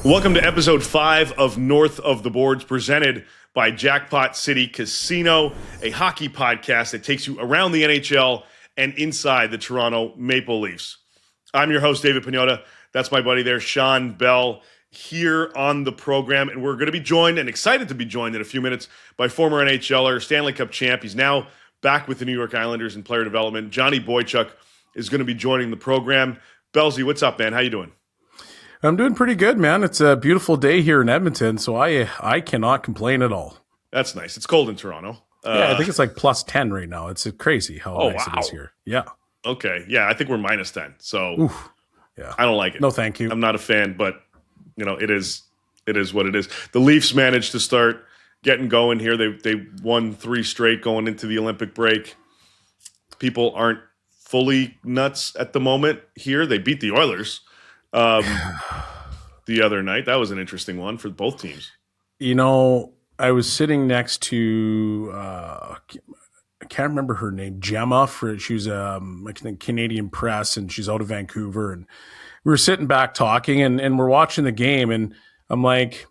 Welcome to episode 5 of North of the Boards, presented by Jackpot City Casino, a hockey podcast that takes you around the NHL and inside the Toronto Maple Leafs. I'm your host, David Pagnotta. That's my buddy there, Shawn Belle, here on the program. And we're going to be joined, and excited to be joined in a few minutes, by former NHLer, Stanley Cup champ. He's now back with the New York Islanders in player development. Johnny Boychuk is going to be joining the program. Bellsy, what's up, man? How you doing? I'm doing pretty good, man. It's a beautiful day here in Edmonton, so I cannot complain at all. That's nice. It's cold in Toronto. Yeah, I think it's like plus 10 right now. It's crazy how nice it is here. Yeah. Okay. Yeah, I think we're minus 10. So Oof. Yeah. I don't like it. No, thank you. I'm not a fan, but it is what it is. The Leafs managed to start getting going here. They won 3 straight going into the Olympic break. People aren't fully nuts at the moment here. They beat the Oilers the other night. That was an interesting one for both teams. I was sitting next to I can't remember her name, Gemma. She's I think Canadian press, and she's out of Vancouver. And we were sitting back talking, and we're watching the game, and I'm like,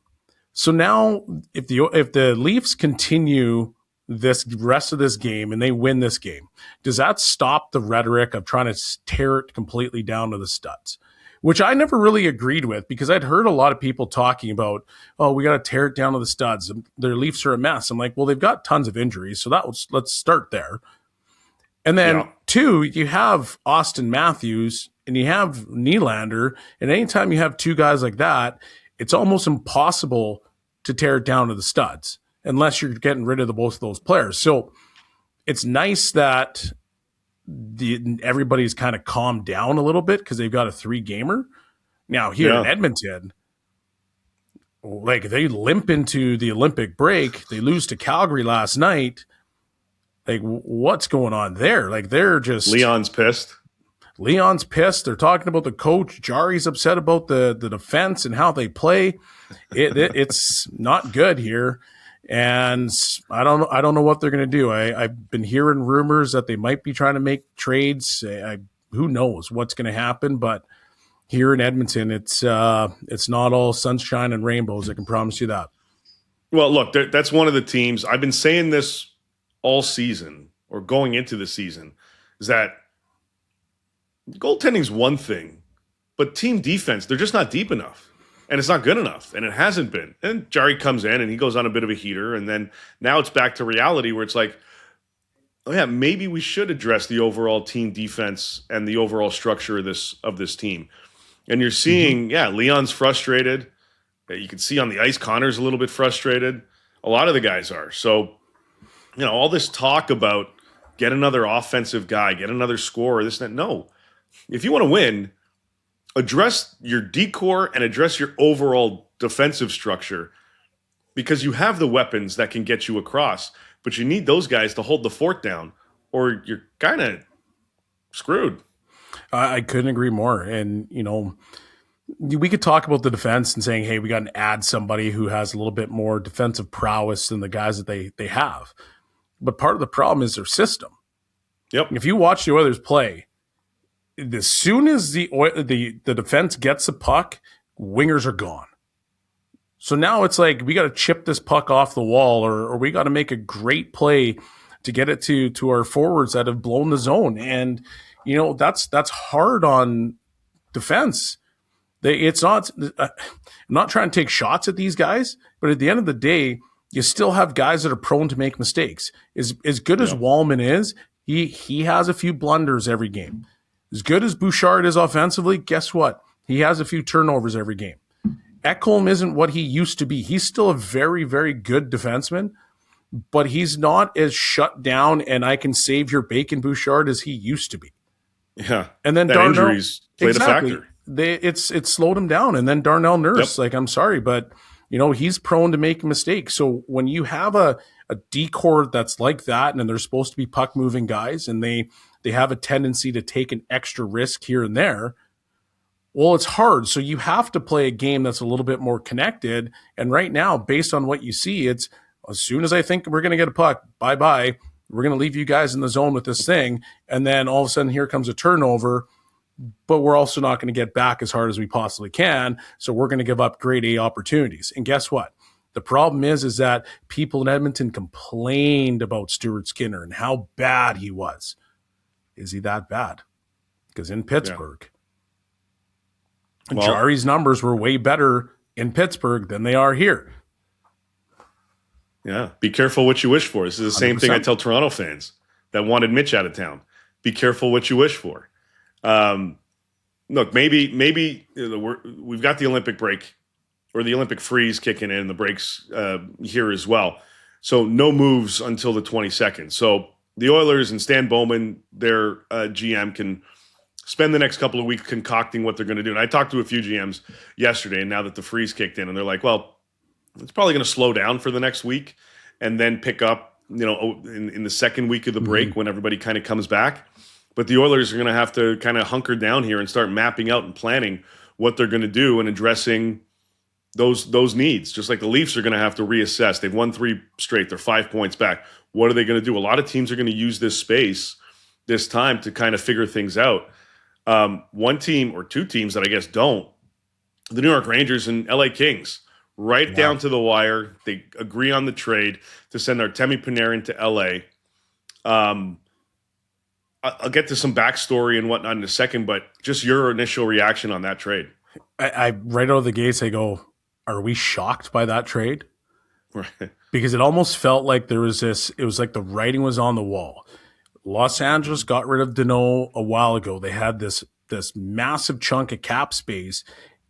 so now if the Leafs continue this rest of this game and they win this game, does that stop the rhetoric of trying to tear it completely down to the studs? Which I never really agreed with, because I'd heard a lot of people talking about, oh, we got to tear it down to the studs. Their Leafs are a mess. I'm like, well, they've got tons of injuries, so let's start there. And then 2, you have Austin Matthews and you have Nylander, and anytime you have 2 guys like that, it's almost impossible to tear it down to the studs unless you're getting rid of both of those players. So it's nice that everybody's kind of calmed down a little bit because they've got a 3-gamer. Now here in Edmonton, like, they limp into the Olympic break. They lose to Calgary last night. Like, what's going on there? Like, they're just... Leon's pissed. They're talking about the coach. Jari's upset about the defense and how they play. It's not good here. And I don't know what they're going to do. I've been hearing rumors that they might be trying to make trades. Who knows what's going to happen? But here in Edmonton, it's not all sunshine and rainbows. I can promise you that. Well, look, that's one of the teams. I've been saying this all season, or going into the season, is that goaltending's one thing, but team defense, they're just not deep enough. And it's not good enough, and it hasn't been. And Jari comes in, and he goes on a bit of a heater, and then now it's back to reality where it's like, oh yeah, maybe we should address the overall team defense and the overall structure of this team. And you're seeing, Leon's frustrated. You can see on the ice, Connor's a little bit frustrated. A lot of the guys are. So, all this talk about get another offensive guy, get another scorer, this and that. No. If you want to win, address your decor and address your overall defensive structure, because you have the weapons that can get you across, but you need those guys to hold the fort down, or you're kind of screwed. I couldn't agree more. And, we could talk about the defense and saying, hey, we got to add somebody who has a little bit more defensive prowess than the guys that they have. But part of the problem is their system. Yep. If you watch the Oilers play, as soon as the defense gets a puck, wingers are gone. So now it's like, we got to chip this puck off the wall, or we got to make a great play to get it to our forwards that have blown the zone. And, that's hard on defense. I'm not trying to take shots at these guys, but at the end of the day, you still have guys that are prone to make mistakes. As good as Wallman is, he has a few blunders every game. As good as Bouchard is offensively, guess what? He has a few turnovers every game. Ekholm isn't what he used to be. He's still a very, very good defenseman, but he's not as shut down and I can save your bacon Bouchard as he used to be. Yeah. And then Darnell, injuries played a factor. It's slowed him down. And then Darnell Nurse, I'm sorry, but he's prone to make mistakes. So when you have a decor that's like that, and they're supposed to be puck moving guys, and they have a tendency to take an extra risk here and there, well, it's hard. So you have to play a game that's a little bit more connected. And right now, based on what you see, it's as soon as I think we're going to get a puck, bye-bye, we're going to leave you guys in the zone with this thing. And then all of a sudden, here comes a turnover. but we're also not going to get back as hard as we possibly can. So we're going to give up grade A opportunities. And guess what? The problem is that people in Edmonton complained about Stuart Skinner and how bad he was. Is he that bad? Because in Pittsburgh, Jari's numbers were way better in Pittsburgh than they are here. Yeah. Be careful what you wish for. This is the same 100%. thing I tell Toronto fans that wanted Mitch out of town. Be careful what you wish for. Look, maybe we've got the Olympic break or the Olympic freeze kicking in, the breaks here as well. So no moves until the 22nd. So the Oilers and Stan Bowman, their GM, can spend the next couple of weeks concocting what they're going to do. And I talked to a few GMs yesterday, and now that the freeze kicked in, and they're like, well, it's probably going to slow down for the next week and then pick up, in the second week of the break when everybody kind of comes back. But the Oilers are going to have to kind of hunker down here and start mapping out and planning what they're going to do and addressing those needs. Just like the Leafs are going to have to reassess. They've won 3 straight. They're 5 points back. What are they going to do? A lot of teams are going to use this space, this time, to kind of figure things out. One team or 2 teams that I guess don't, the New York Rangers and LA Kings, right down to the wire. They agree on the trade to send Artemi Panarin to LA. I'll get to some backstory and whatnot in a second, but just your initial reaction on that trade. I right out of the gates, I go, are we shocked by that trade? Right. Because it almost felt like it was like the writing was on the wall. Los Angeles got rid of Danault a while ago. They had this massive chunk of cap space,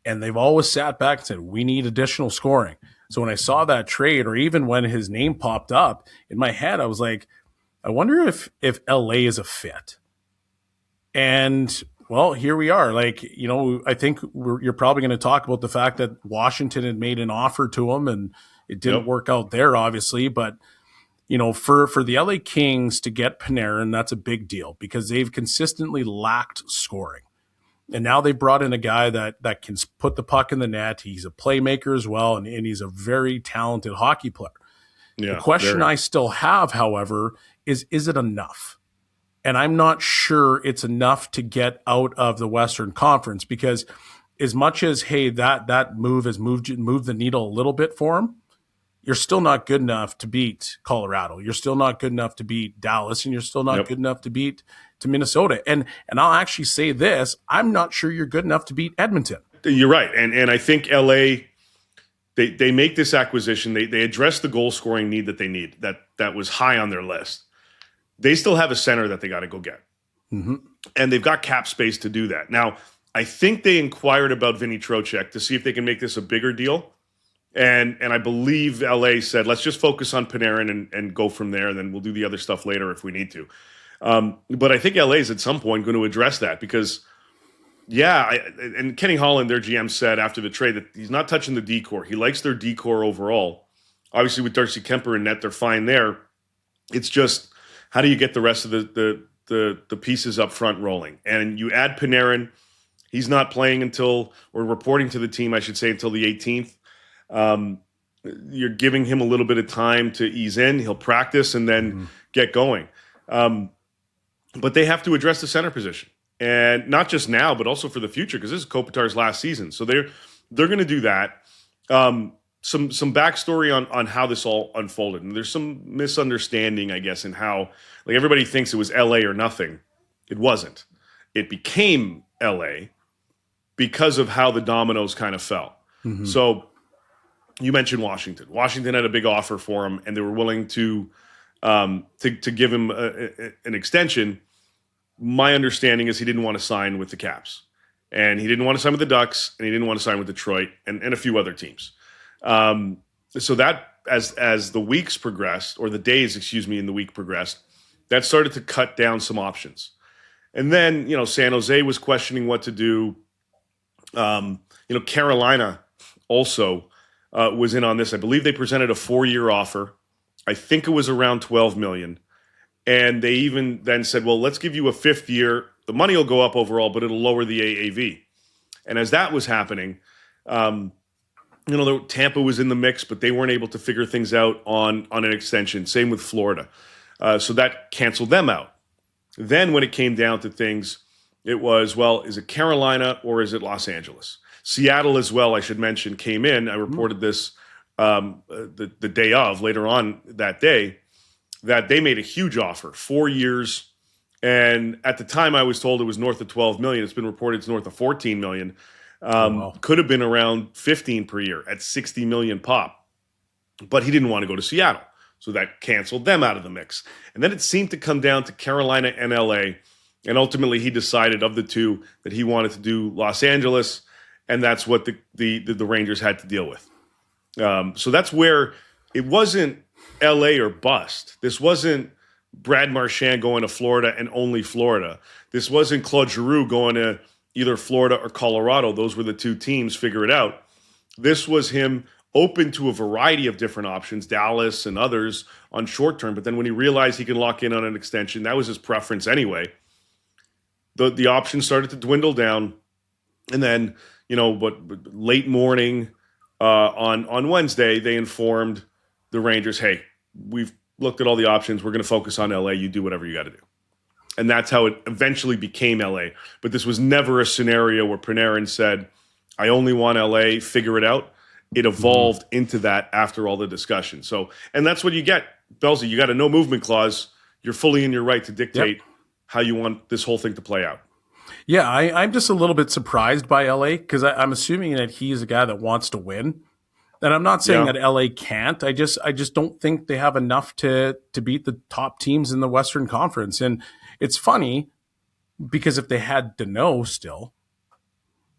and they've always sat back and said, we need additional scoring. So when I saw that trade, or even when his name popped up in my head, I was like, I wonder if LA is a fit. And, well, here we are. Like, I think you're probably going to talk about the fact that Washington had made an offer to him, and it didn't work out there, obviously. But, for the LA Kings to get Panarin, that's a big deal because they've consistently lacked scoring. And now they brought in a guy that can put the puck in the net. He's a playmaker as well, and he's a very talented hockey player. Yeah, the question I still have, however, is it enough? And I'm not sure it's enough to get out of the Western Conference, because as much as, hey, that move has moved the needle a little bit for him, you're still not good enough to beat Colorado. You're still not good enough to beat Dallas, and you're still not good enough to beat Minnesota. And I'll actually say this, I'm not sure you're good enough to beat Edmonton. You're right. And I think LA, they make this acquisition. They address the goal scoring need that they need, that was high on their list. They still have a center that they got to go get. Mm-hmm. And they've got cap space to do that. Now, I think they inquired about Vinny Trocheck to see if they can make this a bigger deal. And I believe LA said, let's just focus on Panarin and go from there. And then we'll do the other stuff later if we need to. But I think LA is at some point going to address that because, and Kenny Holland, their GM, said after the trade that he's not touching the decor. He likes their decor overall. Obviously, with Darcy Kemper in net, they're fine there. It's just, how do you get the rest of the pieces up front rolling? And you add Panarin. He's not playing until, or reporting to the team, I should say, until the 18th. You're giving him a little bit of time to ease in. He'll practice and then get going. But they have to address the center position, and not just now, but also for the future, because this is Kopitar's last season. So they're going to do that. Some backstory on how this all unfolded, and there's some misunderstanding, I guess, in how, like, everybody thinks it was LA or nothing. It wasn't. It became LA because of how the dominoes kind of fell. Mm-hmm. So you mentioned Washington. Washington had a big offer for him, and they were willing to give him an extension. My understanding is he didn't want to sign with the Caps, and he didn't want to sign with the Ducks, and he didn't want to sign with Detroit and a few other teams. So that, as the weeks progressed, or the days, in the week progressed, that started to cut down some options. And then, San Jose was questioning what to do. Carolina also was in on this. I believe they presented a 4-year offer. I think it was around $12 million. And they even then said, well, let's give you a 5th year. The money will go up overall, but it'll lower the AAV. And as that was happening, Tampa was in the mix, but they weren't able to figure things out on an extension. Same with Florida. So that canceled them out. Then when it came down to things, It was, well, is it Carolina or is it Los Angeles? Seattle as well, I should mention, came in. I reported this the day of, later on that day, that they made a huge offer, 4 years. And at the time I was told it was north of 12 million. It's been reported it's north of 14 million. Wow. Could have been around 15 per year at 60 million pop. But he didn't want to go to Seattle. So that canceled them out of the mix. And then it seemed to come down to Carolina and LA. And ultimately he decided of the two that he wanted to do Los Angeles. And that's what the Rangers had to deal with. So that's where it wasn't LA or bust. This wasn't Brad Marchand going to Florida and only Florida. This wasn't Claude Giroux going to either Florida or Colorado. Those were the two teams, figure it out. This was him open to a variety of different options, Dallas and others on short term. But then when he realized he can lock in on an extension, that was his preference anyway. The options started to dwindle down. And then, late morning on Wednesday, they informed the Rangers, hey, we've looked at all the options. We're going to focus on LA. You do whatever you got to do. And that's how it eventually became LA. But this was never a scenario where Panarin said, I only want LA, figure it out. It evolved into that after all the discussion. So, and that's what you get, Belzy. You got a no movement clause. You're fully in your right to dictate how you want this whole thing to play out. Yeah, I'm just a little bit surprised by LA because I'm assuming that he's a guy that wants to win. And I'm not saying that LA can't. I just don't think they have enough to beat the top teams in the Western Conference. And it's funny because if they had Danault still,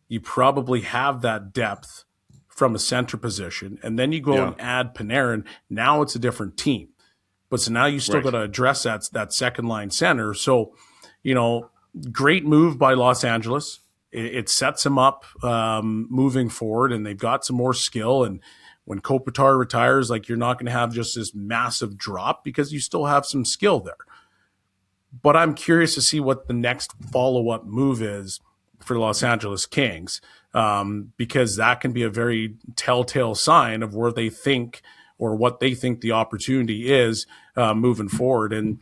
you probably have that depth from a center position. And then you go and add Panarin. Now it's a different team. But so now you still got to address that second line center. So, great move by Los Angeles. It sets them up moving forward, and they've got some more skill. And when Kopitar retires, you're not going to have just this massive drop because you still have some skill there. But I'm curious to see what the next follow-up move is for the Los Angeles Kings, because that can be a very telltale sign of where they think or what they think the opportunity is moving forward. And,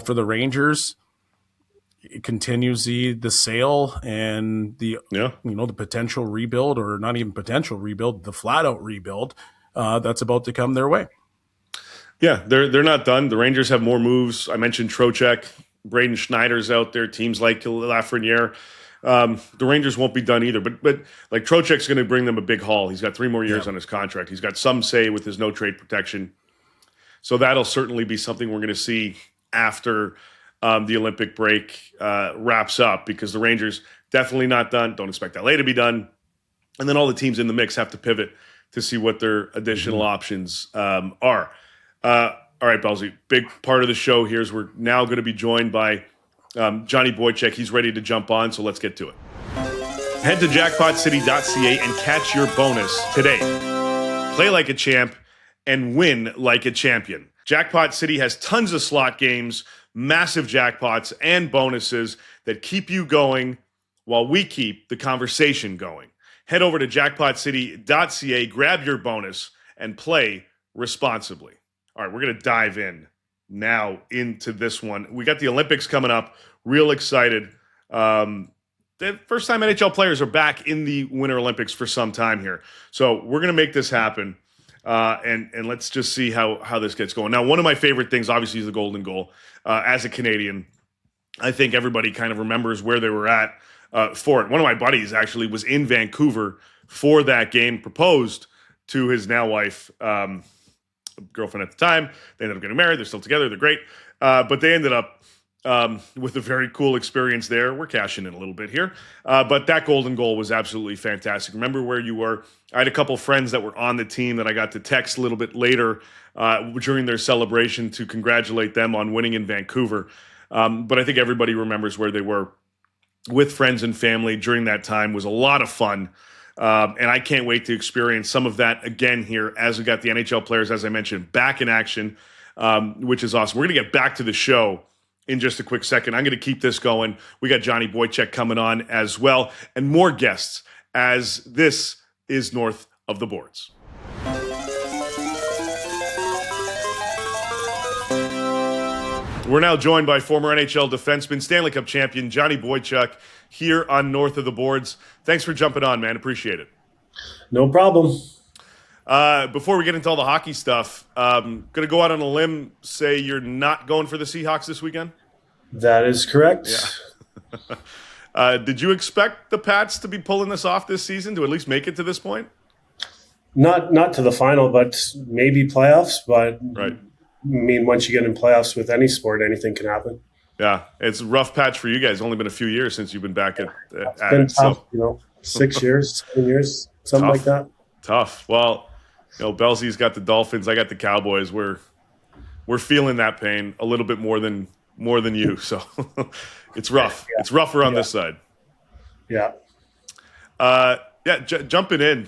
for the Rangers, it continues the sale and the the potential rebuild, or not even potential rebuild, the flat out rebuild that's about to come their way. Yeah, they're not done. The Rangers have more moves. I mentioned Trocheck, Braden Schneider's out there. Teams like Lafreniere. The Rangers won't be done either. But Trocheck's going to bring them a big haul. He's got 3 more years on his contract. He's got some say with his no trade protection. So that'll certainly be something we're going to see after the Olympic break wraps up, because the Rangers definitely not done. Don't expect LA to be done. And then all the teams in the mix have to pivot to see what their additional options are. All right, Belzy, big part of the show here is we're now going to be joined by Johnny Boychuk. He's ready to jump on, so let's get to it. Head to jackpotcity.ca and catch your bonus today. Play like a champ and win like a champion. Jackpot City has tons of slot games, massive jackpots, and bonuses that keep you going while we keep the conversation going. Head over to jackpotcity.ca, grab your bonus, and play responsibly. All right, we're going to dive in now into this one. We got the Olympics coming up. Real excited. The first time NHL players are back in the Winter Olympics for some time here. So we're going to make this happen. And let's just see how this gets going. Now, one of my favorite things, obviously, is the golden goal. As a Canadian, I think everybody kind of remembers where they were at for it. One of my buddies actually was in Vancouver for that game, proposed to his now wife, girlfriend at the time. They ended up getting married. They're still together. They're great. But they ended up with a very cool experience there. We're cashing in a little bit here. But that golden goal was absolutely fantastic. Remember where you were. I had a couple friends that were on the team that I got to text a little bit later during their celebration to congratulate them on winning in Vancouver. But I think everybody remembers where they were with friends and family during that time. It was a lot of fun. And I can't wait to experience some of that again here as we got the NHL players, as I mentioned, back in action, which is awesome. We're going to get back to the show in just a quick second. I'm going to keep this going. We got Johnny Boychuk coming on as well, and more guests as this is North of the Boards. We're now joined by former NHL defenseman, Stanley Cup champion Johnny Boychuk here on North of the Boards. Thanks for jumping on, man. Appreciate it. No problem. Before we get into all the hockey stuff, going to go out on a limb, say you're not going for the Seahawks this weekend? That is correct. Yeah. Did you expect the Pats to be pulling this off this season, to at least make it to this point? Not to the final, but maybe playoffs. But right. I mean, once you get in playoffs with any sport, anything can happen. Yeah, it's a rough patch for you guys. Only been a few years since you've been back at It's been it. tough, So. 6 years, 7 years, something Tough. like that. Tough. Well, Belzy's got the Dolphins. I got the Cowboys. We're feeling that pain a little bit more than you. So it's rough. Yeah. It's rougher on this side. Yeah. Jumping in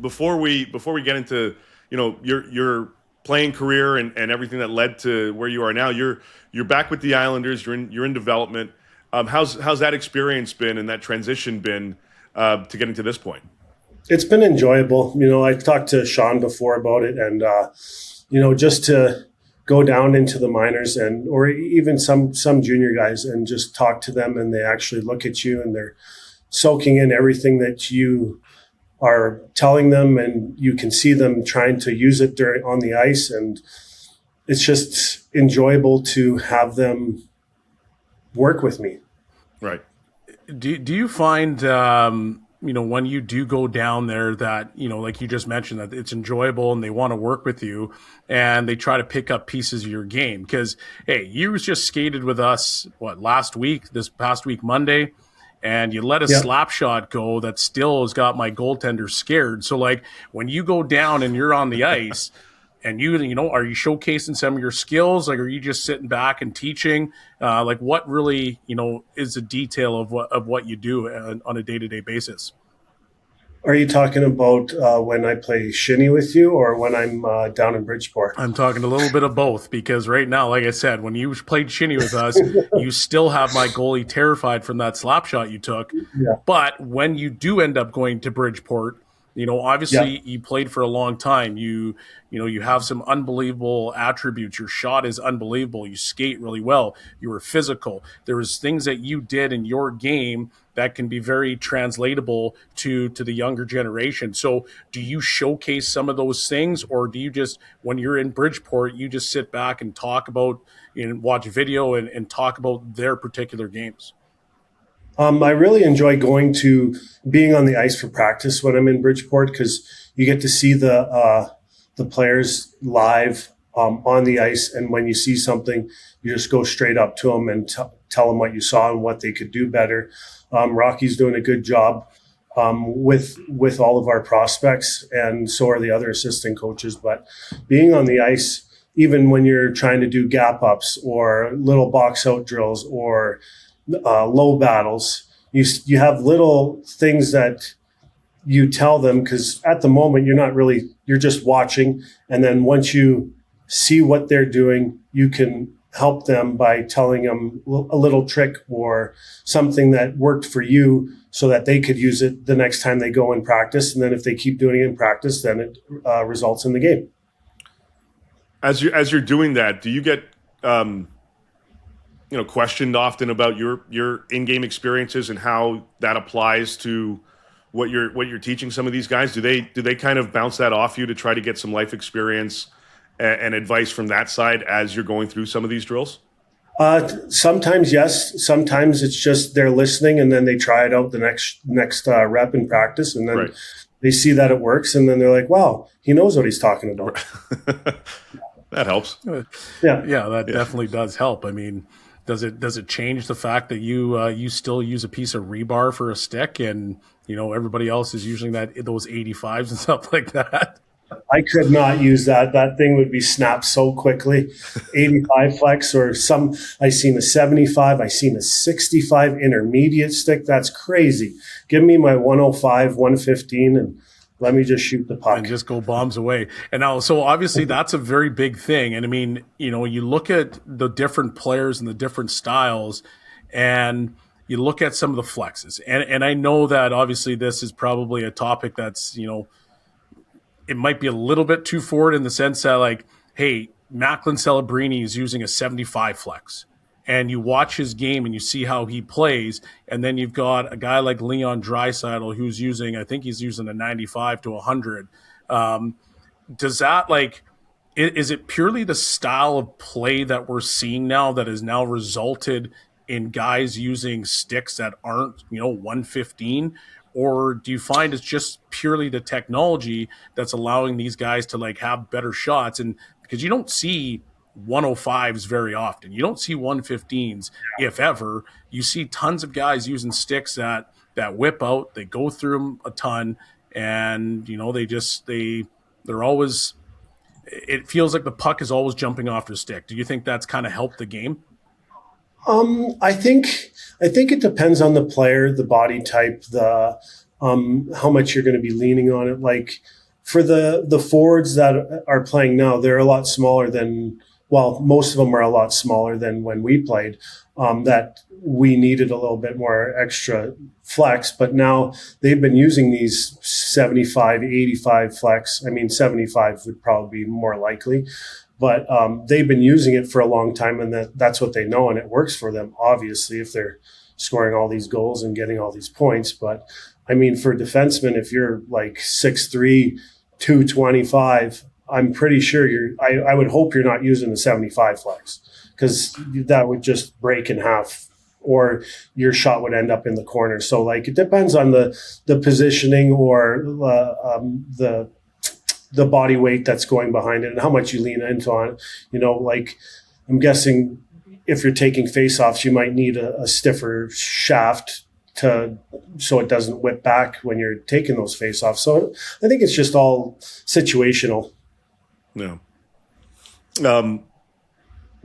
before we get into your playing career and everything that led to where you are now. You're back with the Islanders. You're in development. How's that experience been and that transition been to getting to this point? It's been enjoyable. I talked to Shawn before about it, and just to go down into the minors or even some junior guys and just talk to them, and they actually look at you and they're soaking in everything that you are telling them, and you can see them trying to use it on the ice, and it's just enjoyable to have them work with me. Right. Do you find when you do go down there that like you just mentioned, that it's enjoyable and they want to work with you and they try to pick up pieces of your game? Because hey, you just skated with us this past week Monday, and you let a slap shot go that still has got my goaltender scared. So like when you go down and you're on the ice and are you showcasing some of your skills? Like, are you just sitting back and teaching? Like what really, is the detail of what you do on a day-to-day basis? Are you talking about when I play shinny with you, or when I'm down in Bridgeport? I'm talking a little bit of both, because right now, like I said, when you played shinny with us, you still have my goalie terrified from that slap shot you took. Yeah. But when you do end up going to Bridgeport, obviously you played for a long time. You have some unbelievable attributes. Your shot is unbelievable. You skate really well. You were physical. There was things that you did in your game that can be very translatable to the younger generation. So do you showcase some of those things, or do you just, when you're in Bridgeport, you just sit back and talk about, watch video and talk about their particular games? I really enjoy being on the ice for practice when I'm in Bridgeport, because you get to see the players live on the ice, and when you see something, you just go straight up to them and tell them what you saw and what they could do better. Rocky's doing a good job with all of our prospects, and so are the other assistant coaches. But being on the ice, even when you're trying to do gap ups or little box out drills or low battles, you have little things that you tell them, because at the moment you're just watching, and then once you see what they're doing, you can help them by telling them a little trick or something that worked for you, so that they could use it the next time they go in practice. And then if they keep doing it in practice, then it results in the game. As you're doing that, do you get questioned often about your in-game experiences and how that applies to what you're teaching some of these guys? Do they kind of bounce that off you to try to get some life experience and advice from that side as you're going through some of these drills? Sometimes yes. Sometimes it's just they're listening, and then they try it out the next rep in practice, and then they see that it works, and then they're like, "Wow, he knows what he's talking about." That helps. Yeah, that definitely does help. I mean, does it change the fact that you still use a piece of rebar for a stick, and everybody else is using those 85s and stuff like that? I could not use that. That thing would be snapped so quickly. 85 flex, or I seen a 75. I seen a 65 intermediate stick. That's crazy. Give me my 105, 115, and let me just shoot the puck. And just go bombs away. And now, so obviously that's a very big thing. And I mean, you look at the different players and the different styles, and you look at some of the flexes. And I know that obviously this is probably a topic that's, it might be a little bit too forward in the sense that, like, hey, Macklin Celebrini is using a 75 flex, and you watch his game and you see how he plays, and then you've got a guy like Leon Draisaitl who's using, I think he's using a 95 to 100. Does that is it purely the style of play that we're seeing now that has now resulted in guys using sticks that aren't 115, or do you find it's just purely the technology that's allowing these guys to have better shots? And because you don't see 105s very often, you don't see 115s, if ever. You see tons of guys using sticks that whip out, they go through them a ton, and they're always, it feels like the puck is always jumping off the stick. Do you think that's kind of helped the game? I think it depends on the player, the body type, the how much you're going to be leaning on it. Like for the forwards that are playing now, they're a lot smaller than, well, most of them are a lot smaller than when we played. That we needed a little bit more extra flex, but now they've been using these 75, 85 flex. I mean, 75 would probably be more likely. But they've been using it for a long time, and that's what they know, and it works for them, obviously, if they're scoring all these goals and getting all these points. But, I mean, for defensemen, if you're like 6'3", 225, I'm pretty sure I would hope you're not using the 75 flex, because that would just break in half, or your shot would end up in the corner. So, it depends on the positioning or the body weight that's going behind it and how much you lean into on it. I'm guessing if you're taking face-offs, you might need a stiffer shaft so it doesn't whip back when you're taking those face-offs. So I think it's just all situational. Yeah.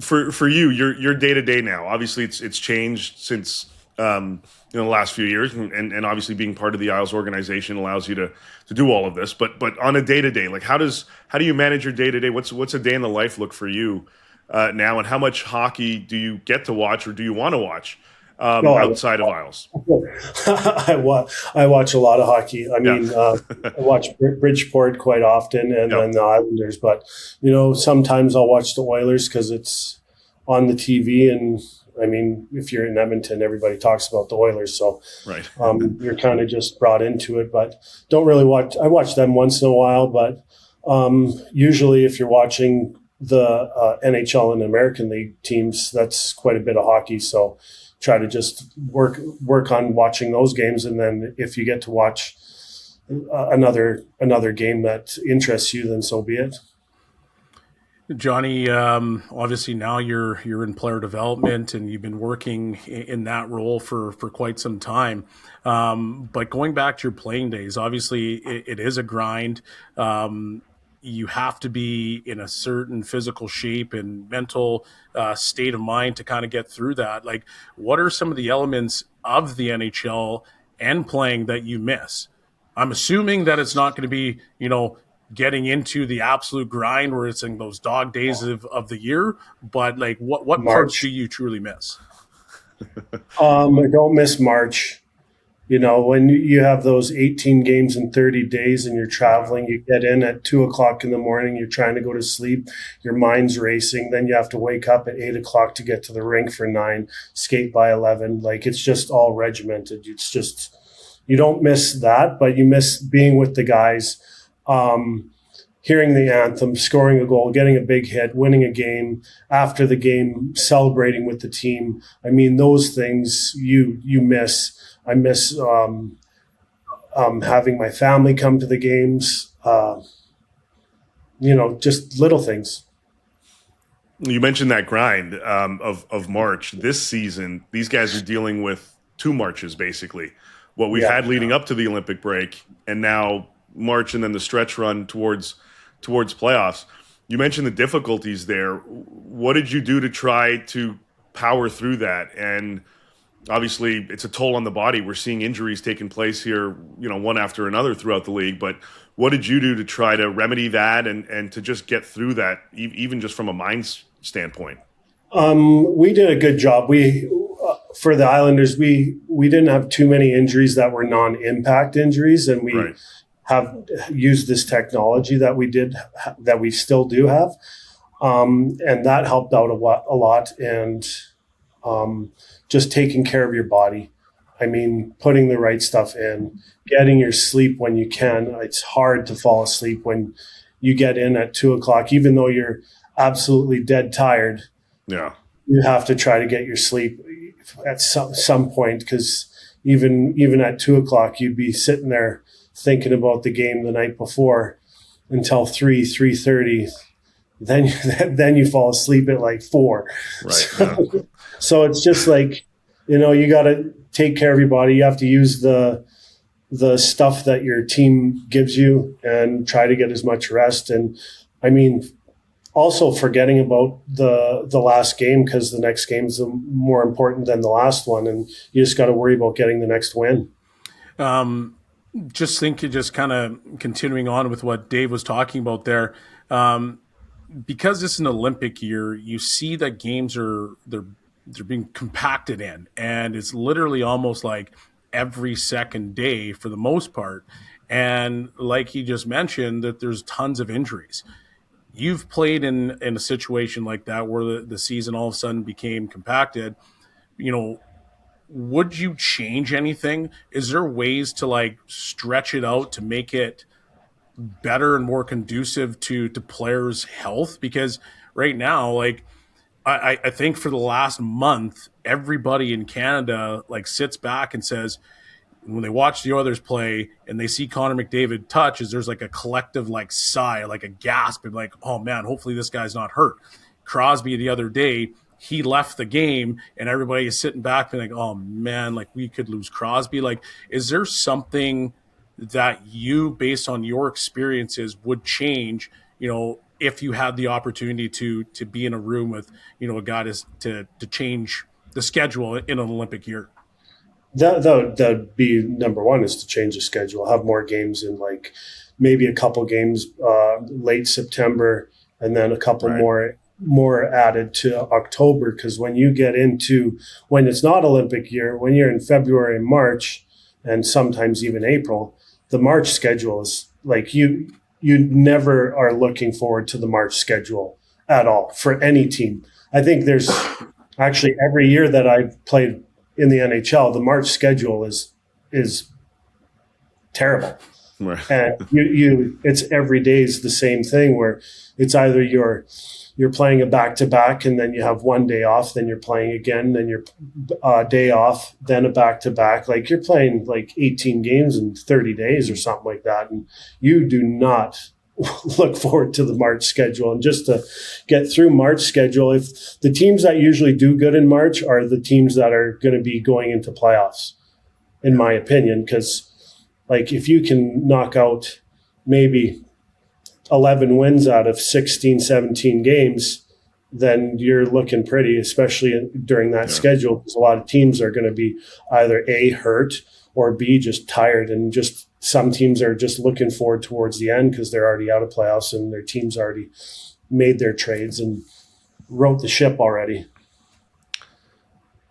For you, your day-to-day now, obviously it's changed since the last few years, and obviously being part of the Isles organization allows you to do all of this. But on a day-to-day, how do you manage your day-to-day? What's a day in the life look for you now, and how much hockey do you get to watch, or do you want to watch outside of Isles? I watch a lot of hockey. I mean, I watch Bridgeport quite often, and then the Islanders. But sometimes I'll watch the Oilers because it's on the TV. And I mean, if you're in Edmonton, everybody talks about the Oilers, so right. You're kind of just brought into it. But don't really watch. I watch them once in a while, but usually, if you're watching the NHL and American League teams, that's quite a bit of hockey. So try to just work on watching those games, and then if you get to watch another game that interests you, then so be it. Johnny, obviously now you're in player development, and you've been working in that role for quite some time. But going back to your playing days, obviously it is a grind. You have to be in a certain physical shape and mental state of mind to kind of get through that. What are some of the elements of the NHL and playing that you miss? I'm assuming that it's not going to be, getting into the absolute grind where it's in those dog days of the year, but what parts do you truly miss? I don't miss March. When you have those 18 games in 30 days and you're traveling, you get in at 2:00 in the morning, you're trying to go to sleep, your mind's racing. Then you have to wake up at 8:00 to get to the rink for 9, skate by 11. It's just all regimented. It's just, you don't miss that, but you miss being with the guys, hearing the anthem, scoring a goal, getting a big hit, winning a game, after the game, celebrating with the team. I mean, those things you miss. I miss having my family come to the games, just little things. You mentioned that grind of March. This season, these guys are dealing with 2 Marches, basically. What we've had leading up to the Olympic break, and now March, and then the stretch run towards playoffs. You mentioned the difficulties there. What did you do to try to power through that? And obviously, it's a toll on the body. We're seeing injuries taking place here, one after another throughout the league. But what did you do to try to remedy that and to just get through that, even just from a mind standpoint? We did a good job. For the Islanders, we didn't have too many injuries that were non-impact injuries, and we have used this technology that we still do have. And that helped out a lot. And just taking care of your body. I mean, putting the right stuff in, getting your sleep when you can. It's hard to fall asleep when you get in at 2 o'clock, even though you're absolutely dead tired. Yeah. You have to try to get your sleep at some point, because even at 2 o'clock, you'd be sitting there thinking about the game the night before until 3:30. Then you fall asleep at like 4. Right. Yeah. So it's just like, you got to take care of your body. You have to use the stuff that your team gives you and try to get as much rest. And I mean, also forgetting about the last game, because the next game is more important than the last one, and you just got to worry about getting the next win. Just kind of continuing on with what Dave was talking about there. Because it's an Olympic year, you see that games they're being compacted in, and it's literally almost like every second day for the most part. And like he just mentioned, that there's tons of injuries. You've played in a situation like that where the season all of a sudden became compacted. Would you change anything? Is there ways to like stretch it out to make it better and more conducive to players' health? Because right now, like I think for the last month, everybody in Canada like sits back and says, when they watch the Oilers play and they see Connor McDavid touch, there's like a collective like sigh, like a gasp, and like, oh man, hopefully this guy's not hurt. Crosby the other day, he left the game and everybody is sitting back and like, oh man, like we could lose Crosby. Like, is there something that you, based on your experiences, would change, if you had the opportunity to be in a room with, a guy to change the schedule in an Olympic year? That'd be number one, is to change the schedule, have more games in, like maybe a couple games late September, and then a couple more added to October. Because when you get into, when it's not Olympic year, when you're in February and March, and sometimes even April, the March schedule is like, you never are looking forward to the March schedule at all for any team. I think there's actually, every year that I've played in the NHL, the March schedule is terrible. Right. And it's every day is the same thing, where it's either you're playing a back-to-back and then you have one day off, then you're playing again, then you're day off, then a back-to-back. Like, you're playing like 18 games in 30 days or something like that. And you do not look forward to the March schedule. And just to get through March schedule, if the teams that usually do good in March are the teams that are going to be going into playoffs, in my opinion, because like, if you can knock out maybe 11 wins out of 16, 17 games, then you're looking pretty, especially during that schedule, because a lot of teams are going to be either A, hurt, or B, just tired. And just some teams are just looking forward towards the end because they're already out of playoffs and their team's already made their trades and wrote the ship already.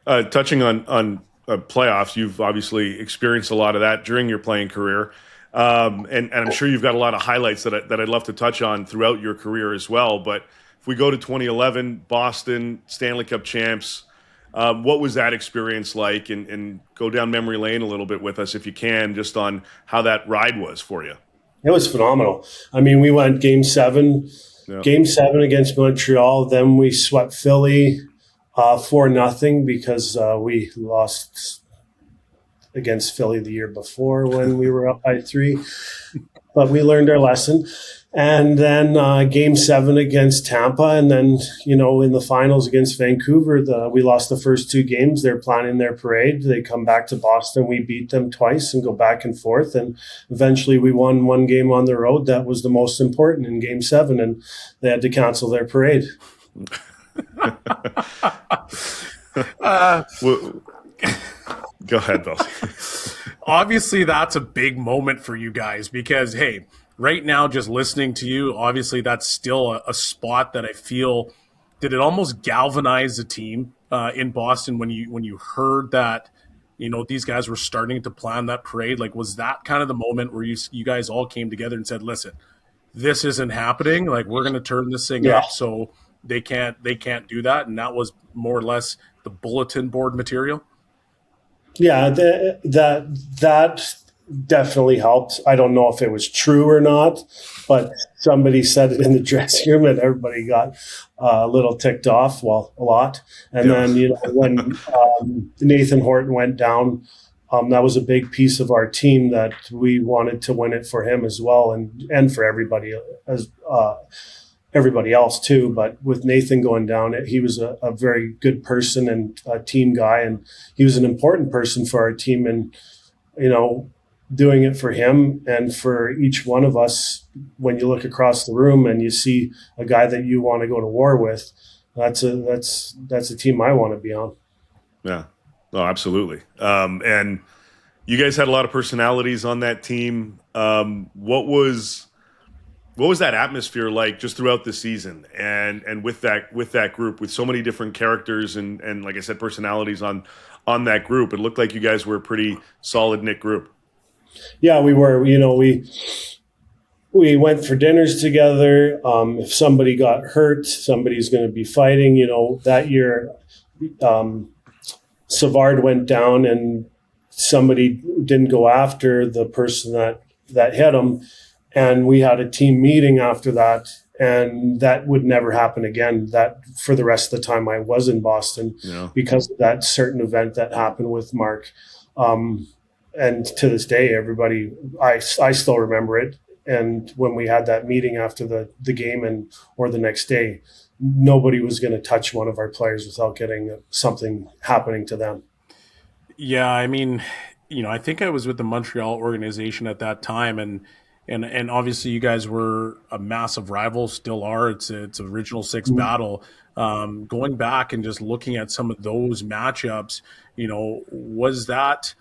Touching on playoffs, you've obviously experienced a lot of that during your playing career. And I'm sure you've got a lot of highlights that I'd love to touch on throughout your career as well. But if we go to 2011, Boston, Stanley Cup champs, what was that experience like? And go down memory lane a little bit with us, if you can, just on how that ride was for you. It was phenomenal. I mean, we went game 7 against Montreal. Then we swept Philly 4-0 because we lost against Philly the year before when we were up by 3. But we learned our lesson. And then game 7 against Tampa. And then, in the finals against Vancouver, we lost the first 2 games. They're planning their parade. They come back to Boston. We beat them twice and go back and forth. And eventually we won 1 game on the road. That was the most important in game 7. And they had to cancel their parade. Go ahead, Bill. Obviously, that's a big moment for you guys because, hey, right now, just listening to you, obviously that's still a spot that I feel, did it almost galvanize the team in Boston when you heard that, these guys were starting to plan that parade? Like, was that kind of the moment where you guys all came together and said, listen, this isn't happening. Like, we're going to turn this thing Yeah. up so they can't do that. And that was more or less the bulletin board material. Yeah, that definitely helped. I don't know if it was true or not, but somebody said it in the dressing room, and everybody got a little ticked off. Well, a lot. And Yeah. then when Nathan Horton went down, that was a big piece of our team that we wanted to win it for him as well, and for everybody as everybody else too. But with Nathan going down, he was a very good person and a team guy, and he was an important person for our team. And doing it for him and for each one of us, when you look across the room and you see a guy that you want to go to war with, that's a team I want to be on. Yeah. Oh, absolutely. And you guys had a lot of personalities on that team. What was that atmosphere like just throughout the season, and with that group, with so many different characters and like I said, personalities on that group? It looked like you guys were a pretty solid knit group. Yeah, we were. We went for dinners together. If somebody got hurt, somebody's going to be fighting. That year, Savard went down and somebody didn't go after the person that hit him. And we had a team meeting after that, and that would never happen again. That for the rest of the time I was in Boston, because of that certain event that happened with Mark. And to this day, everybody, I still remember it. And when we had that meeting after the game or the next day, nobody was going to touch one of our players without getting something happening to them. Yeah, I mean, I think I was with the Montreal organization at that time, and obviously you guys were a massive rival, still are. It's original six battle. Going back and just looking at some of those matchups, was that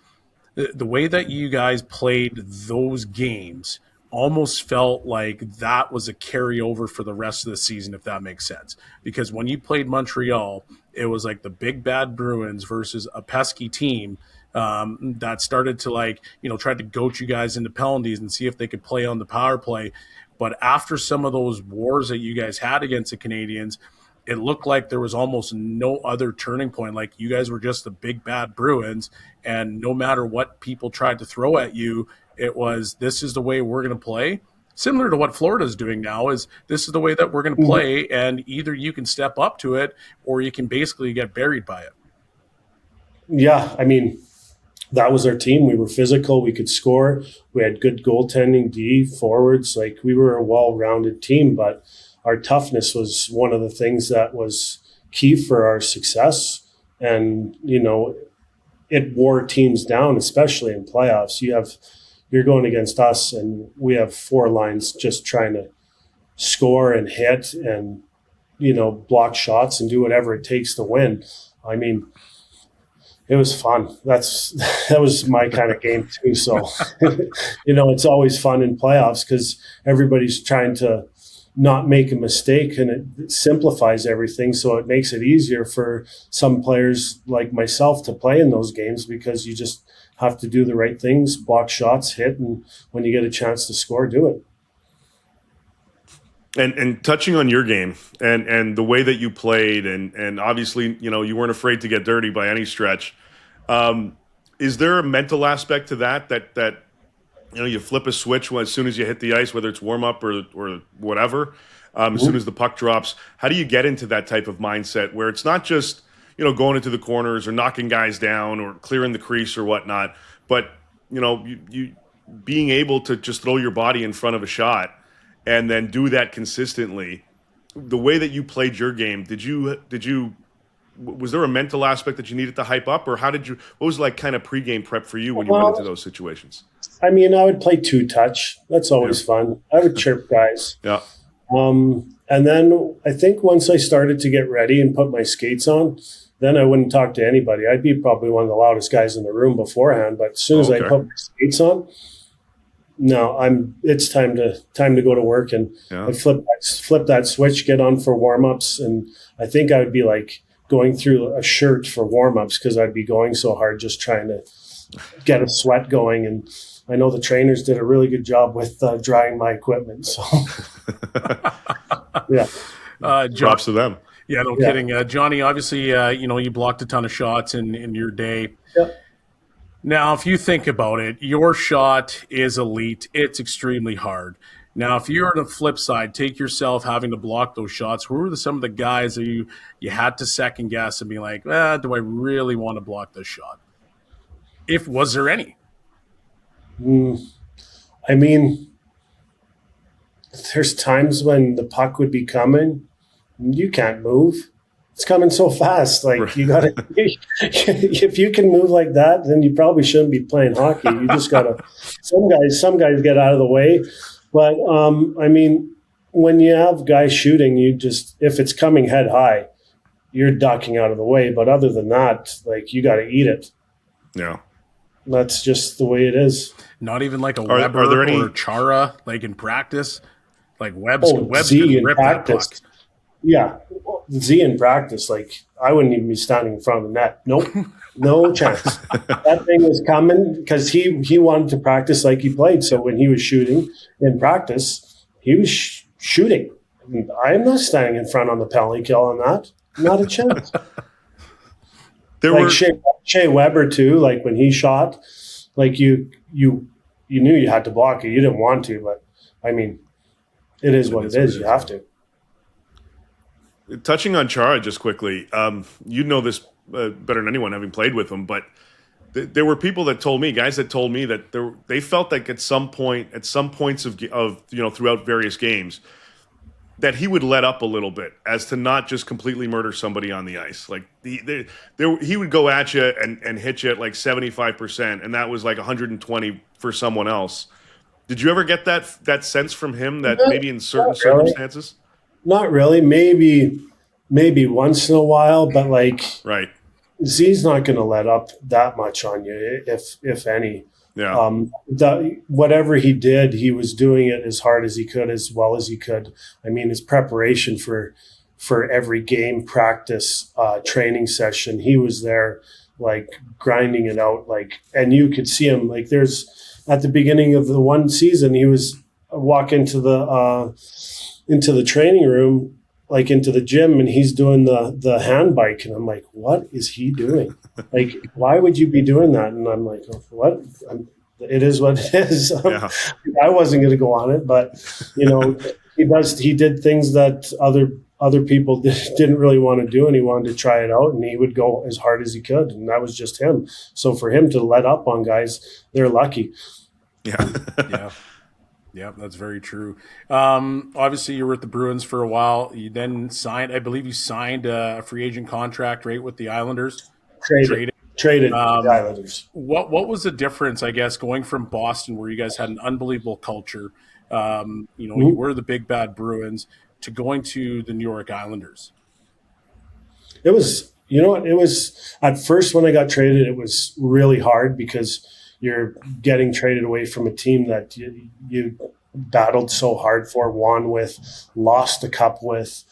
the way that you guys played those games almost felt like that was a carryover for the rest of the season, if that makes sense. Because when you played Montreal, it was like the big bad Bruins versus a pesky team that started to tried to goat you guys into penalties and see if they could play on the power play. But after some of those wars that you guys had against the Canadians, it looked like there was almost no other turning point. Like, you guys were just the big bad Bruins, and no matter what people tried to throw at you, it was, this is the way we're going to play. Similar to what Florida's doing now, is this is the way that we're going to play, and either you can step up to it or you can basically get buried by it. Yeah, I mean, that was our team. We were physical. We could score. We had good goaltending, D, forwards. Like, we were a well-rounded team, but our toughness was one of the things that was key for our success. And, it wore teams down, especially in playoffs. You're going against us, and we have four lines just trying to score and hit and, block shots and do whatever it takes to win. I mean, it was fun. That was my kind of game too. So, it's always fun in playoffs because everybody's trying to not make a mistake, and it simplifies everything. So it makes it easier for some players like myself to play in those games, because you just have to do the right things, block shots, hit, and when you get a chance to score, do it. And touching on your game and the way that you played, and obviously, you weren't afraid to get dirty by any stretch. Is there a mental aspect to that you flip a switch as soon as you hit the ice, whether it's warm up or whatever, as soon as the puck drops? How do you get into that type of mindset where it's not just, going into the corners or knocking guys down or clearing the crease or whatnot, but, you being able to just throw your body in front of a shot and then do that consistently? The way that you played your game, was there a mental aspect that you needed to hype up, or what was kind of pregame prep for you when you went into those situations? I mean, I would play two-touch. That's always fun. I would chirp guys. Yeah. And then I think once I started to get ready and put my skates on, then I wouldn't talk to anybody. I'd be probably one of the loudest guys in the room beforehand, but as soon as I put my skates on, no, it's time to go to work, and I'd flip that switch, get on for warm-ups, and I think I would be like going through a shirt for warm-ups because I'd be going so hard just trying to get a sweat going. And I know the trainers did a really good job with drying my equipment. So, yeah. Props to them. Yeah, no kidding. Johnny, obviously, you blocked a ton of shots in your day. Yeah. Now, if you think about it, your shot is elite. It's extremely hard. Now, if you're on the flip side, take yourself having to block those shots. Who were some of the guys that you had to second guess and be like, do I really want to block this shot? Was there any? I mean, there's times when the puck would be coming. You can't move. It's coming so fast. Like, you got to, if you can move like that, then you probably shouldn't be playing hockey. You just got to, some guys get out of the way. But, I mean, when you have guys shooting, if it's coming head high, you're ducking out of the way. But other than that, like, you got to eat it. Yeah. That's just the way it is. Not even like a Weber or Chara, like in practice? Like Webb's Z can rip practice. that puck. Yeah, Z in practice, like I wouldn't even be standing in front of the net. Nope, no chance. That thing was coming because he wanted to practice like he played. So when he was shooting in practice, he was shooting. I'm not standing in front on the penalty kill on that. Not a chance. Shea Weber too. Like when he shot, like you knew you had to block it. You didn't want to, but I mean, it is what it is. You have to. Touching on Chara just quickly, you know this better than anyone, having played with him, but there were people that told me, guys that told me that they felt like at some points of throughout various games, that he would let up a little bit as to not just completely murder somebody on the ice. Like he would go at you and hit you at like 75%, and that was like 120 for someone else. Did you ever get that sense from him that maybe in certain circumstances? Not really. Maybe once in a while, but like right. Z's not going to let up that much on you, if any. Yeah. Whatever he did, he was doing it as hard as he could, as well as he could. I mean, his preparation for every game, practice, training session, he was there, like grinding it out. Like, and you could see him. Like, at the beginning of the one season, he was walk into the training room, like into the gym, and he's doing the hand bike, and I'm like, what is he doing? Like, why would you be doing that? And I'm like, what? It is what it is. Yeah. I wasn't going to go on it, but he did things that other people didn't really want to do, and he wanted to try it out, and he would go as hard as he could, and that was just him. So for him to let up on guys, they're lucky. Yeah. Yeah. Yeah, that's very true. Obviously, you were with the Bruins for a while. You then signed a free agent contract, right, with the Islanders? Traded the Islanders. What was the difference, I guess, going from Boston, where you guys had an unbelievable culture, you were the big bad Bruins, to going to the New York Islanders? It was, it was, at first when I got traded, it was really hard because you're getting traded away from a team that you battled so hard for, won with, lost a cup with.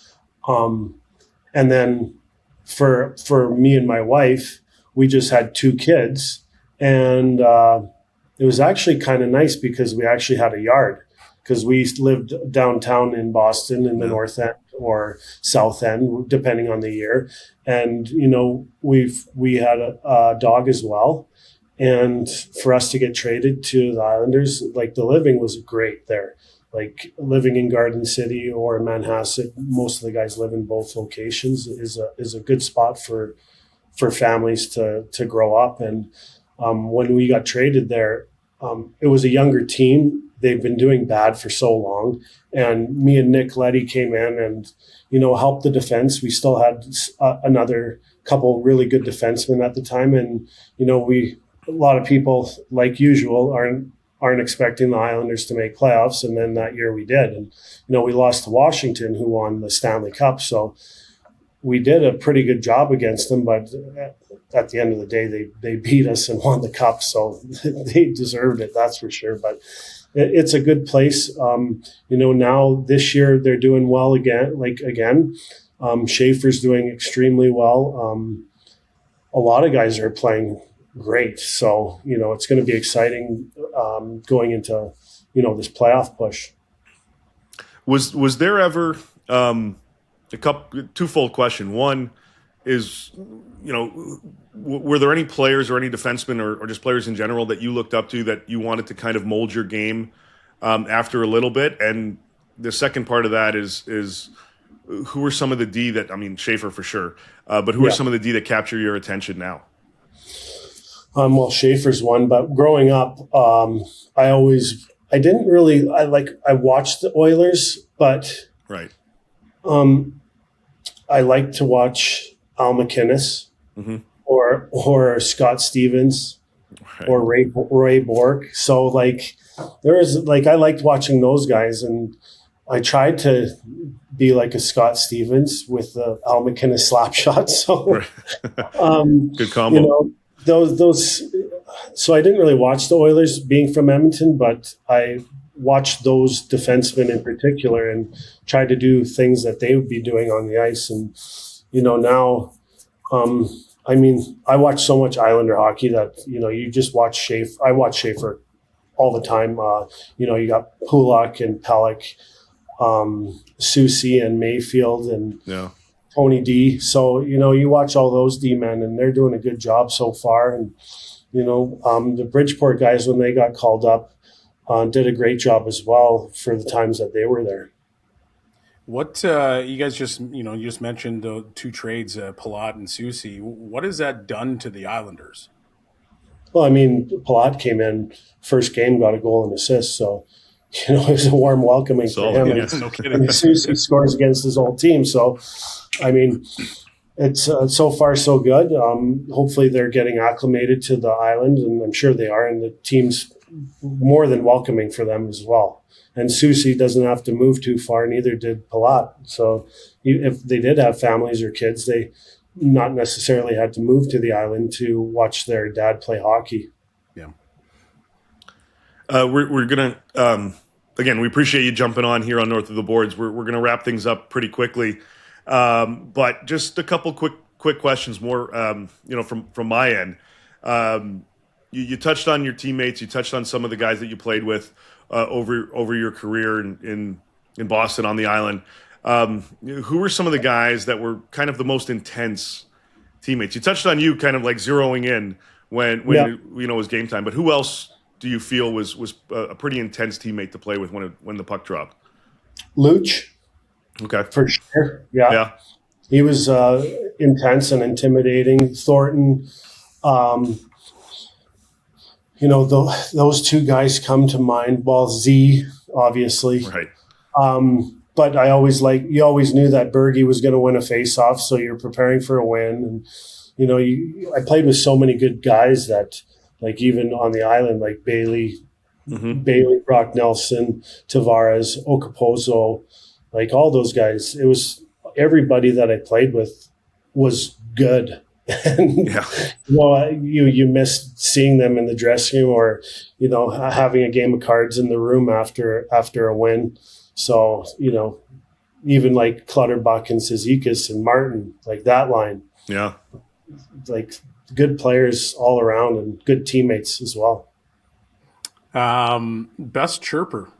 And then for me and my wife, we just had 2 kids. And it was actually kind of nice because we actually had a yard, because we lived downtown in Boston in the North End or South End, depending on the year. And, we had a dog as well. And for us to get traded to the Islanders, like, the living was great there. Like, living in Garden City or Manhasset, most of the guys live in both locations, is a good spot for families to grow up. And when we got traded there, it was a younger team. They've been doing bad for so long. And me and Nick Leddy came in and, helped the defense. We still had another couple really good defensemen at the time. And, a lot of people, like usual, aren't expecting the Islanders to make playoffs, and then that year we did. And we lost to Washington, who won the Stanley Cup. So we did a pretty good job against them, but at the end of the day, they beat us and won the cup. So they deserved it, that's for sure. But it's a good place. Now this year they're doing well again. Schaefer's doing extremely well. A lot of guys are playing great. So, it's going to be exciting going into, this playoff push. Was there ever twofold question? One is, were there any players or any defensemen or just players in general that you looked up to that you wanted to kind of mold your game after a little bit? And the second part of that is who are some of the D that, I mean, Schaefer for sure, but who are some of the D that capture your attention now? Well, Schaefer's one, but growing up, I watched the Oilers, but right. I like to watch Al McInnes or Scott Stevens or Ray Bork. So I liked watching those guys, and I tried to be like a Scott Stevens with the Al McInnes slap shot. So good combo. Those. So I didn't really watch the Oilers being from Edmonton, but I watched those defensemen in particular and tried to do things that they would be doing on the ice. And, now, I watch so much Islander hockey that, you just watch Schaefer. I watch Schaefer all the time. You got Pulak and Pelech, Susie and Mayfield and Tony D. So, you watch all those D-men and they're doing a good job so far. And, the Bridgeport guys, when they got called up, did a great job as well for the times that they were there. What you guys just mentioned the two trades, Palat and Susie. What has that done to the Islanders? Well, Palat came in first game, got a goal and assist, so it was a warm welcoming for him. Yeah. And, No kidding. and Susie scores against his old team, so it's so far so good. Hopefully they're getting acclimated to the island, and I'm sure they are, and the team's more than welcoming for them as well. And Susie doesn't have to move too far, neither did Palat. So if they did have families or kids, they not necessarily had to move to the island to watch their dad play hockey. Yeah. We're going to, again, we appreciate you jumping on here on North of the Boards. We're going to wrap things up pretty quickly. But just a couple quick questions more, from my end. You touched on your teammates. You touched on some of the guys that you played with over your career in Boston on the island. Who were some of the guys that were kind of the most intense teammates? You touched on you kind of like zeroing in when it was game time. But who else do you feel was a pretty intense teammate to play with when the puck dropped? Luch. Okay. For sure. Yeah. He was intense and intimidating. Thornton. Those two guys come to mind. Well, Z, obviously. Right. But you always knew that Bergie was going to win a face-off, so you're preparing for a win. And, I played with so many good guys that, like, even on the island, like Bailey, Brock Nelson, Tavares, Okapozo, like all those guys. It was everybody that I played with was good. And you missed seeing them in the dressing room or having a game of cards in the room after a win. So even like Clutterbuck and Cizikas and Martin, like that line, like good players all around and good teammates as well. Best chirper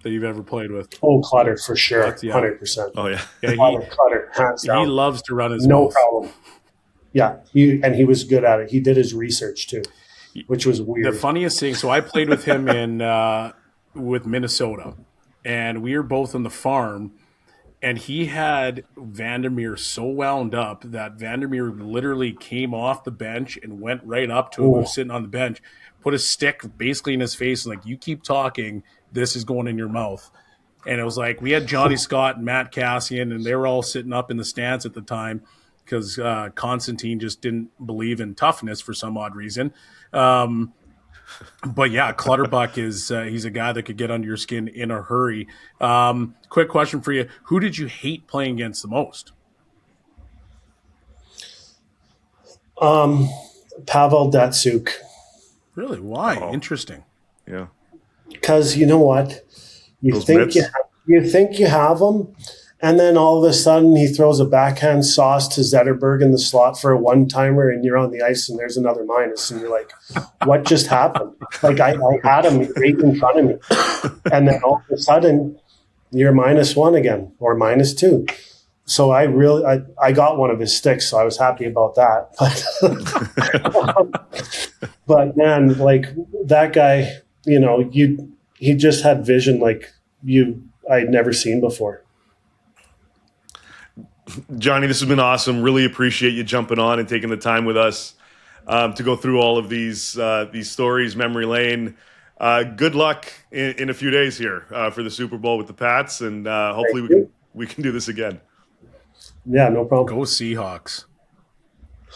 that you've ever played with? Oh, Clutter for sure, 100%. Oh yeah, Clutter hands down. He loves to run his no mouth. problem. Yeah, he was good at it. He did his research too, which was weird. The funniest thing, so I played with him with Minnesota, and we were both on the farm, and he had Vandermeer so wound up that Vandermeer literally came off the bench and went right up to him, who was sitting on the bench, put a stick basically in his face, and like, you keep talking, this is going in your mouth. And it was like, we had Johnny Scott and Matt Cassian, and they were all sitting up in the stands at the time, because Constantine just didn't believe in toughness for some odd reason. But yeah, Clutterbuck he's a guy that could get under your skin in a hurry. Quick question for you. Who did you hate playing against the most? Pavel Datsyuk. Really? Why? Oh. Interesting. Yeah. Because you know what? You think you have them, And then all of a sudden he throws a backhand sauce to Zetterberg in the slot for a one-timer, and you're on the ice and there's another minus. And you're like, what just happened? Like I had him right in front of me. And then all of a sudden you're -1 again or -2. So I got one of his sticks, so I was happy about that. But man, like that guy, he just had vision like I'd never seen before. Johnny, this has been awesome. Really appreciate you jumping on and taking the time with us to go through all of these stories, memory lane. Good luck in a few days here for the Super Bowl with the Pats, and hopefully we can do this again. Yeah, no problem. Go Seahawks.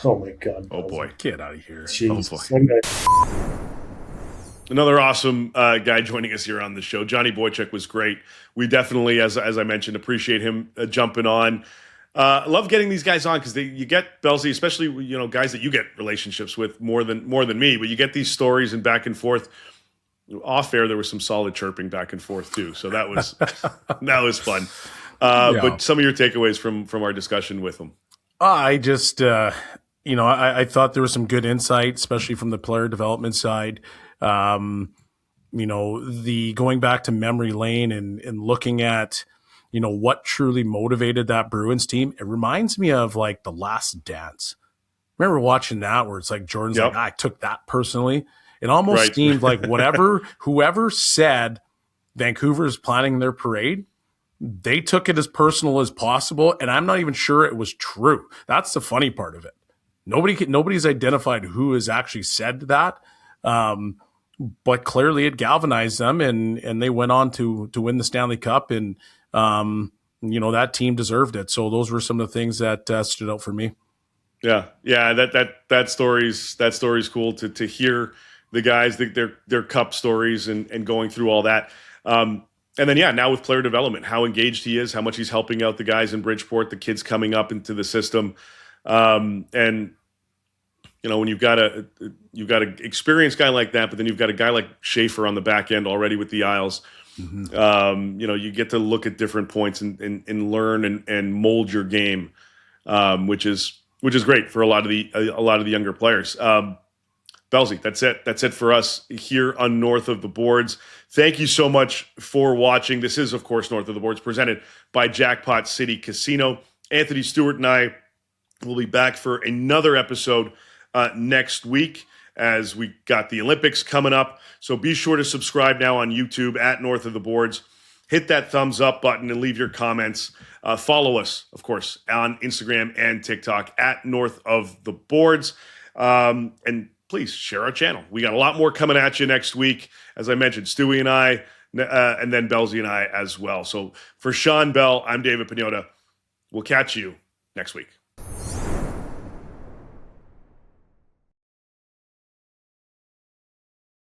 Oh my God. Oh boy. Get out of here. Jesus. Oh boy. Another awesome guy joining us here on the show. Johnny Boychuk was great. We definitely, as I mentioned, appreciate him jumping on. Love getting these guys on because you get Belsey, especially guys that you get relationships with more than me. But you get these stories and back and forth. Off air, there was some solid chirping back and forth too, so that was fun. But some of your takeaways from our discussion with him. I just I thought there was some good insight, especially from the player development side. The going back to memory lane and looking at what truly motivated that Bruins team. It reminds me of like The Last Dance. Remember watching that where it's like Jordan's like, I took that personally. It almost seemed like whoever said Vancouver's planning their parade, they took it as personal as possible. And I'm not even sure it was true. That's the funny part of it. Nobody's identified who has actually said that. But clearly it galvanized them and they went on to win the Stanley Cup, and that team deserved it. So those were some of the things that stood out for me. Yeah. That story's cool to hear the guys, their cup stories and going through all that. And then now with player development, how engaged he is, how much he's helping out the guys in Bridgeport, the kids coming up into the system, and when you've got an experienced guy like that, but then you've got a guy like Schaefer on the back end already with the Isles. Mm-hmm. You get to look at different points and learn and mold your game, which is great for a lot of the younger players. Belsey, that's it. That's it for us here on North of the Boards. Thank you so much for watching. This is, of course, North of the Boards, presented by Jackpot City Casino. Anthony Stewart and I will be back for another episode next week as we got the Olympics coming up. So be sure to subscribe now on YouTube at North of the Boards. Hit that thumbs up button and leave your comments. Follow us, of course, on Instagram and TikTok at North of the Boards. And please share our channel. We got a lot more coming at you next week. As I mentioned, Stewie and I, and then Belsey and I as well. So for Shawn Belle, I'm David Pagnotta. We'll catch you next week.